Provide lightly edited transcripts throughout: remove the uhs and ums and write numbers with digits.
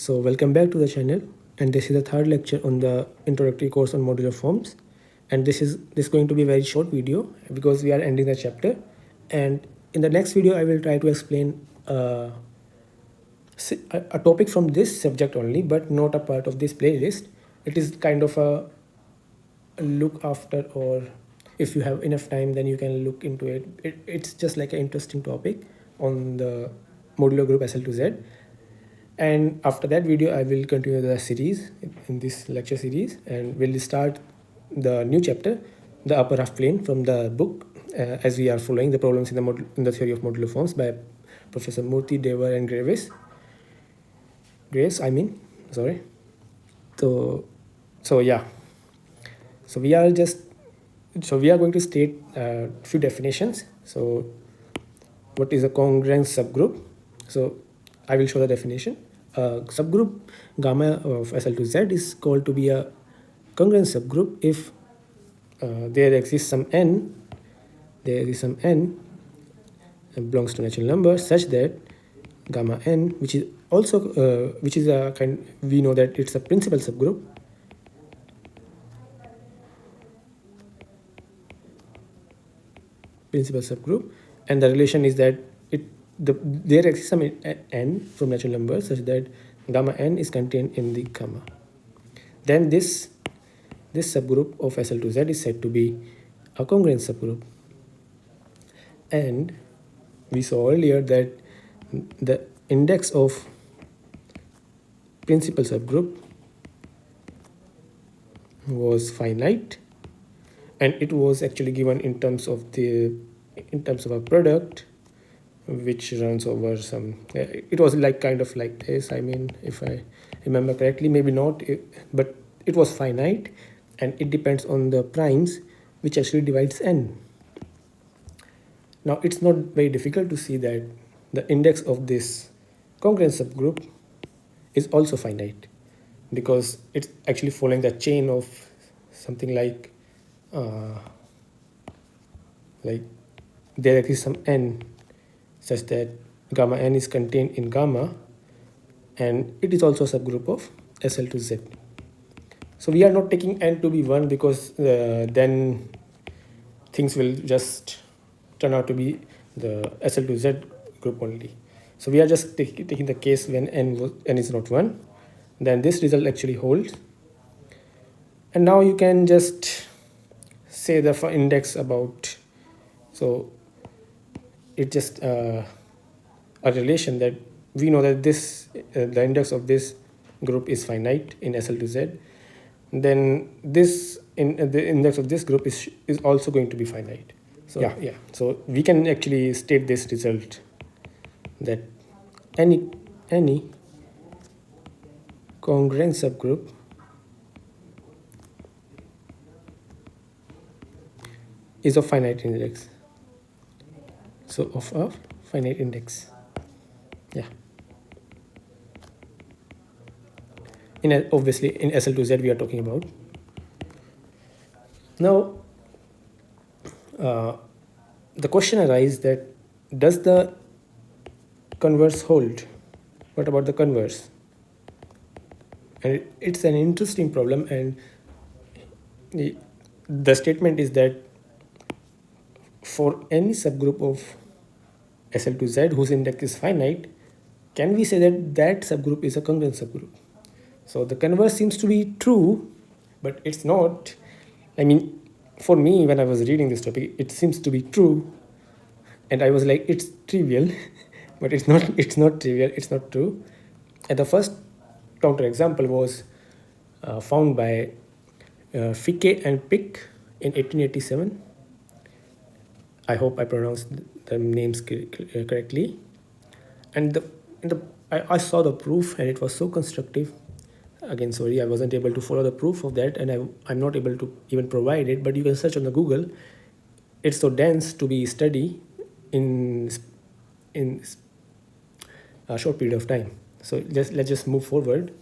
So welcome back to the channel, and this is the third lecture on the introductory course on modular forms. And this going to be a very short video because we are ending the chapter. And in the next video, I will try to explain a topic from this subject only, but not a part of this playlist. It is kind of a look after, or if you have enough time, then you can look into it. It's just like an interesting topic on the modular group SL to Z. And after that video, I will continue the series in this lecture series, and we'll start the new chapter, the upper half plane, from the book, as we are following the problems in the theory of modular forms by Professor Murthy, Devar, and Graves. Sorry. So yeah. So we are going to state a few definitions. So what is a congruence subgroup? So I will show the definition. Subgroup gamma of SL to Z is called to be a congruence subgroup if there exists some n and belongs to natural number such that gamma n, which is also which is a kind, we know that it's a principal subgroup. And the relation is that there exists some n from natural numbers such that gamma n is contained in the gamma. Then this subgroup of SL to Z is said to be a congruence subgroup. And we saw earlier that the index of principal subgroup was finite, and it was actually given in terms of a product which runs over some, it was like kind of like this. I mean, if I remember correctly, maybe not, but it was finite, and it depends on the primes, which actually divides n. Now it's not very difficult to see that the index of this congruence subgroup is also finite, because it's actually following the chain of something like there exists some n such that gamma n is contained in gamma, and it is also a subgroup of SL to Z. So we are not taking n to be 1 because then things will just turn out to be the SL to Z group only. So we are just taking the case when n is not 1. Then this result actually holds. And now you can just say the index about, so it's just a relation that we know that this the index of this group is finite in SL to Z. Then the index of this group is also going to be finite. So yeah. So we can actually state this result that any congruent subgroup is of finite index. So of a finite index. Yeah. Obviously in SL to Z we are talking about. Now the question arises that does the converse hold? What about the converse? And it's an interesting problem, and the statement is that for any subgroup of SL to Z whose index is finite, can we say that subgroup is a congruent subgroup? So the converse seems to be true, but it's not. I mean, for me, when I was reading this topic, it seems to be true, and I was like, it's trivial, but it's not. It's not trivial. It's not true. And the first counterexample was found by Hecke and Pick in 1887. I hope I pronounced the names correctly. And I saw the proof, and it was so constructive. Again, sorry, I wasn't able to follow the proof of that, and I'm not able to even provide it, but you can search on the Google. It's so dense to be studied in a short period of time. So let's just move forward,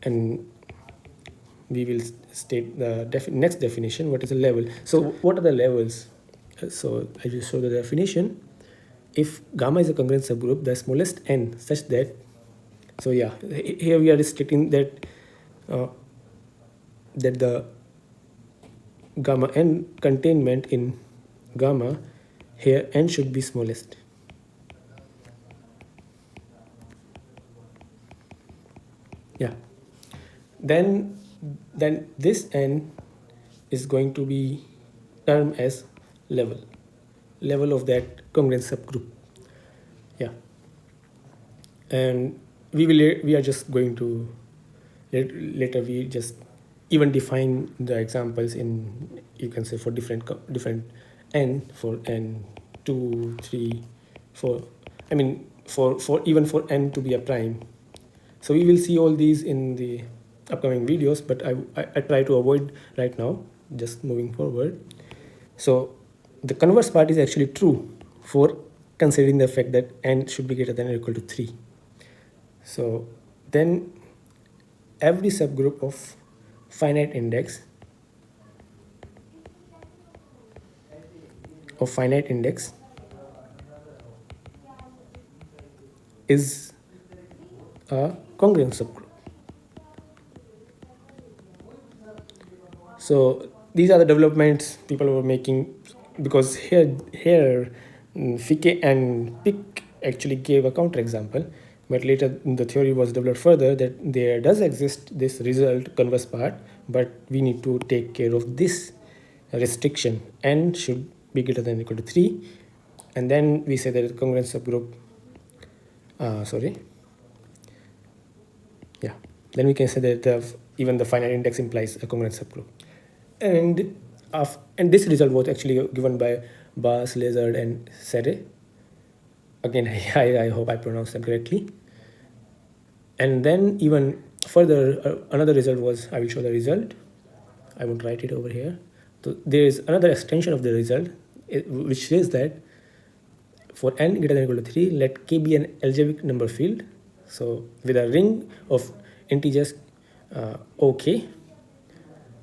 and we will state the next definition. What is a level? So what are the levels? So I will show the definition. If gamma is a congruent subgroup, the smallest n such that So yeah, here we are restricting that that the gamma n containment in gamma, here n should be smallest. Yeah. Then this n is going to be termed as level of that congruence subgroup. Yeah. And we are just going to later we just even define the examples in, you can say, for different n, for n 2 3 4, I mean for even for n to be a prime. So we will see all these in the upcoming videos, but I try to avoid right now, just moving forward. So the converse part is actually true for considering the fact that n should be greater than or equal to 3. So then every subgroup of finite index is a congruent subgroup. So these are the developments people were making, because here Ficke and Pick actually gave a counterexample, but later the theory was developed further that there does exist this result converse part, but we need to take care of this restriction: n should be greater than or equal to 3, and then we say that the congruent subgroup. Yeah. Then we can say that even the finite index implies a congruent subgroup. And this result was actually given by Bas, Lazard, and Serre. Again, I hope I pronounced them correctly. And then even further, another result was, I will show the result. I won't write it over here. So there is another extension of the result, which says that for n greater than or equal to 3, let K be an algebraic number field. So with a ring of integers OK.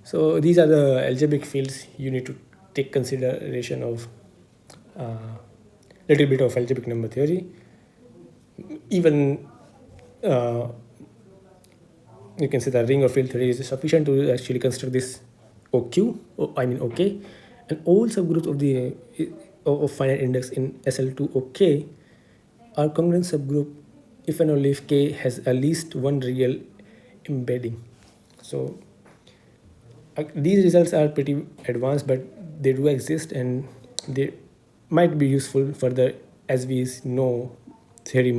So these are the algebraic fields you need to take consideration of little bit of algebraic number theory. Even you can say the ring or field theory is sufficient to actually construct this OK, and all subgroups of the of finite index in SL2 OK are congruent subgroup if and only if K has at least one real embedding. So these results are pretty advanced, but they do exist and they might be useful further as we know theory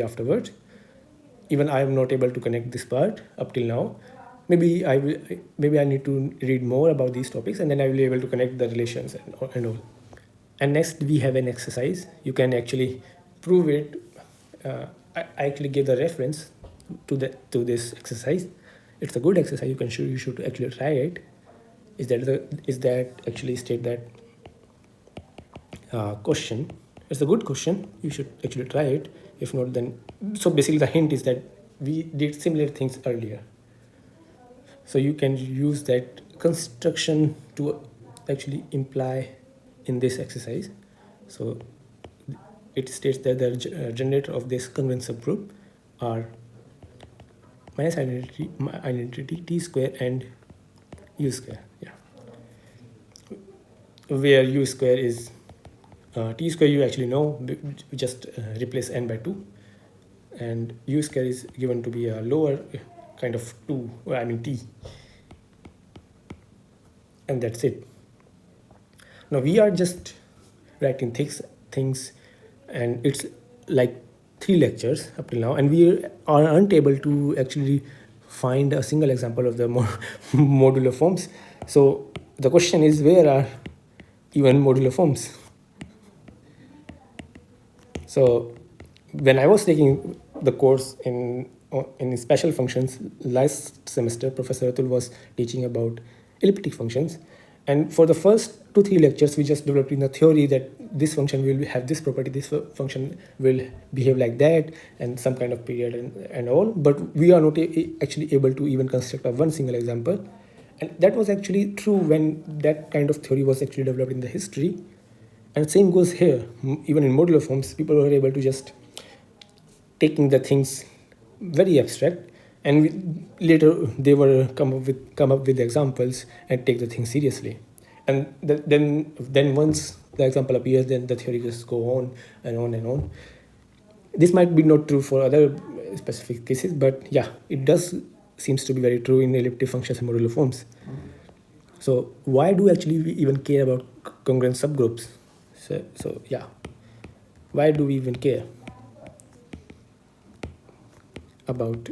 afterwards. Even I am not able to connect this part up till now. Maybe I need to read more about these topics, and then I will be able to connect the relations and all. And next we have an exercise. You can actually prove it. I actually gave the reference to this exercise. It's a good exercise. You should actually try it. Is that actually state that question? It's a good question. You should actually try it. If not, then so basically the hint is that we did similar things earlier. So you can use that construction to actually imply in this exercise. So it states that the generator of this congruent subgroup are minus identity t square and u square. Yeah, where u square is t square, you actually know, we just replace n by 2, and u square is given to be a lower kind of 2, I mean t, and that's it. Now we are just writing things, and it's like 3 lectures up till now, and we are unable to actually find a single example of the modular forms. So the question is, where are even modular forms? So when I was taking the course in special functions last semester, Professor Atul was teaching about elliptic functions, and for the first 2-3 lectures we just developed in the theory that this function will have this property, this function will behave like that, and some kind of period and all, but we are not actually able to even construct one single example. And that was actually true when that kind of theory was actually developed in the history. And same goes here. Even in modular forms, people were able to just taking the things very abstract, and later they were come up with examples and take the thing seriously. And then once the example appears, then the theory just go on and on and on. This might be not true for other specific cases, but yeah, it does seems to be very true in elliptic functions and modular forms. So why do actually we even care about congruent subgroups? So yeah, why do we even care about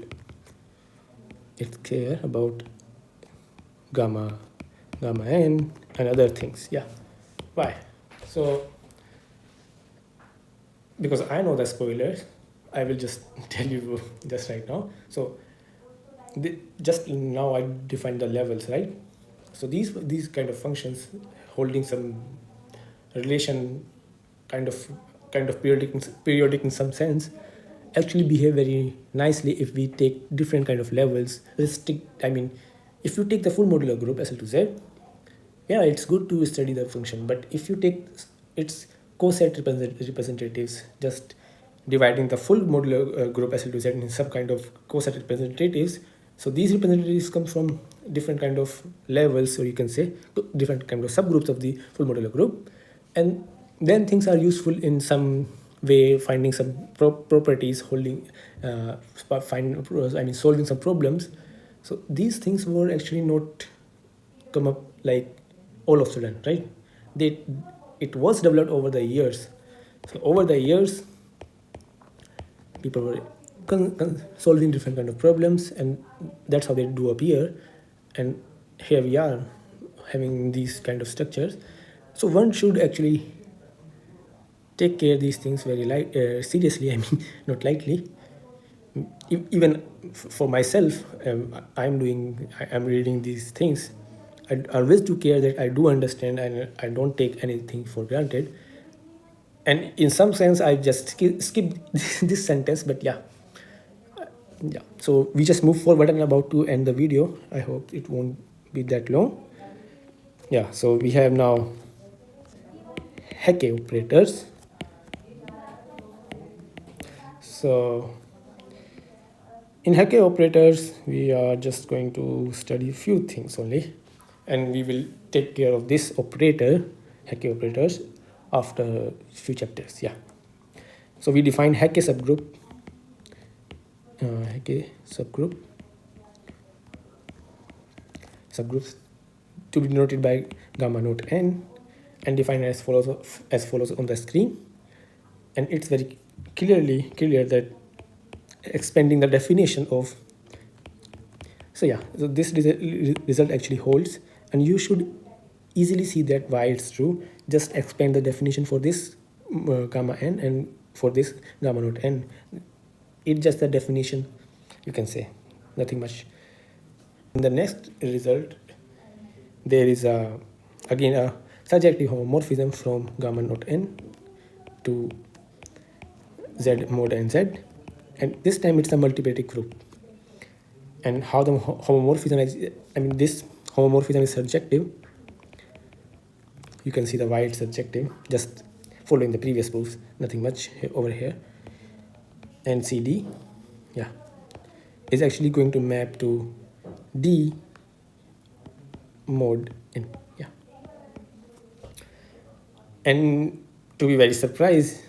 about gamma n and other things? Yeah, why? So because I know the spoilers, I will just tell you just right now. So just now I defined the levels, right? So these kind of functions holding some relation, kind of periodic in some sense, actually behave very nicely if we take different kind of levels. I mean, if you take the full modular group SL to Z, yeah, it's good to study the function. But if you take its coset representatives, just dividing the full modular group SL to Z in some kind of coset representatives, so these representatives come from different kind of levels, or you can say different kind of subgroups of the full modular group, and then things are useful in some way, finding some properties, holding, solving some problems. So these things were actually not come up like all of a sudden, right? It was developed over the years. So over the years, people were solving different kind of problems, and that's how they do appear. And here we are having these kind of structures. So one should actually take care of these things very seriously. I mean, not lightly. Even for myself, I'm reading these things. I always do care that I do understand and I don't take anything for granted. And in some sense, I just skip this sentence, but yeah. Yeah, so we just move forward and about to end the video. I hope it won't be that long. Yeah, so we have now Hecke operators. So in Hecke operators, we are just going to study a few things only, and we will take care of this operator, Hecke operators, after a few chapters. Yeah. So we define Hecke subgroup. Subgroups to be denoted by gamma naught n, and defined as follows on the screen. And it's very clear that expanding the definition of, so yeah, so this result actually holds, and you should easily see that why it's true. Just expand the definition for this gamma n and for this gamma naught n. It's just the definition, you can say, nothing much. In the next result, there is again a surjective homomorphism from gamma naught n to Z mod n Z, and this time it's a multiplicative group. And how the homomorphism is, this homomorphism is surjective. You can see the why it's surjective, just following the previous proofs, nothing much over here. And CD, yeah, is actually going to map to D mod n, yeah. And to be very surprised,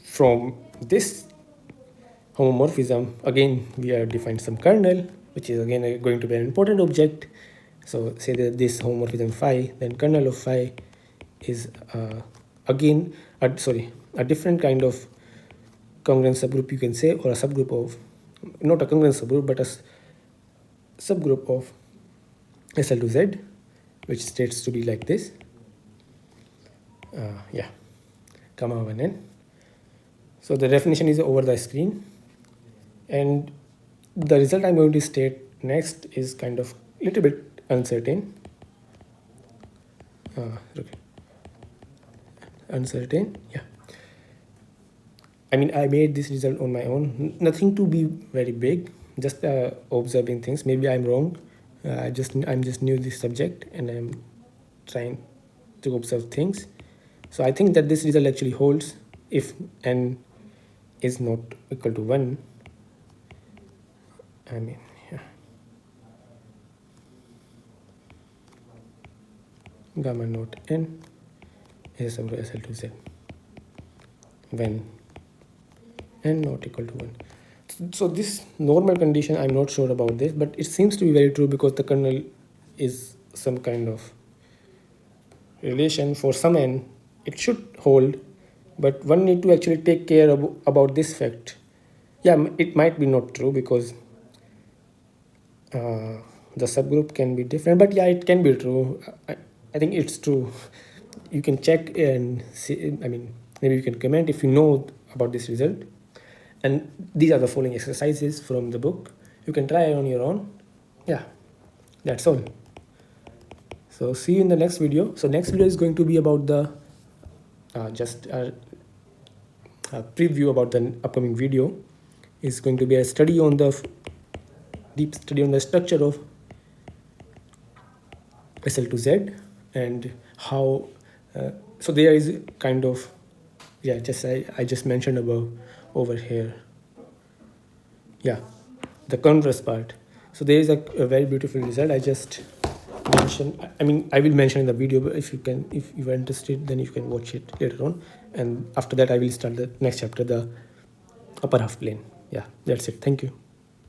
from this homomorphism, again we have defined some kernel, which is again going to be an important object. So say that this homomorphism phi, then kernel of phi is again a different kind of congruent subgroup, you can say, or a subgroup of, not a congruent subgroup, but a subgroup of SL to Z, which states to be like this. Yeah, gamma 1n. So the definition is over the screen, and the result I'm going to state next is kind of a little bit uncertain. Okay. Uncertain, yeah. I mean, I made this result on my own, nothing to be very big, just observing things. Maybe I'm wrong. I'm just new to this subject, and I'm trying to observe things. So I think that this result actually holds if n is not equal to 1. I mean, yeah, gamma naught n is a subgroup SL to Z when n not equal to 1. So this normal condition, I'm not sure about this, but it seems to be very true because the kernel is some kind of relation for some n. It should hold, but one need to actually take care about this fact. Yeah, it might be not true because the subgroup can be different, but yeah, it can be true. I think it's true. You can check and see, I mean, maybe you can comment if you know about this result. And these are the following exercises from the book. You can try it on your own. Yeah, that's all. So see you in the next video. So next video is going to be about the just a preview about the upcoming video. Is going to be a study on the deep study on the structure of SL to Z and how so there is kind of, yeah, just I just mentioned above over here, yeah, the converse part. So there is a very beautiful result I just mentioned. I mean, I will mention in the video, but if you are interested, then you can watch it later on. And after that I will start the next chapter, the upper half plane. Yeah, that's it. Thank you.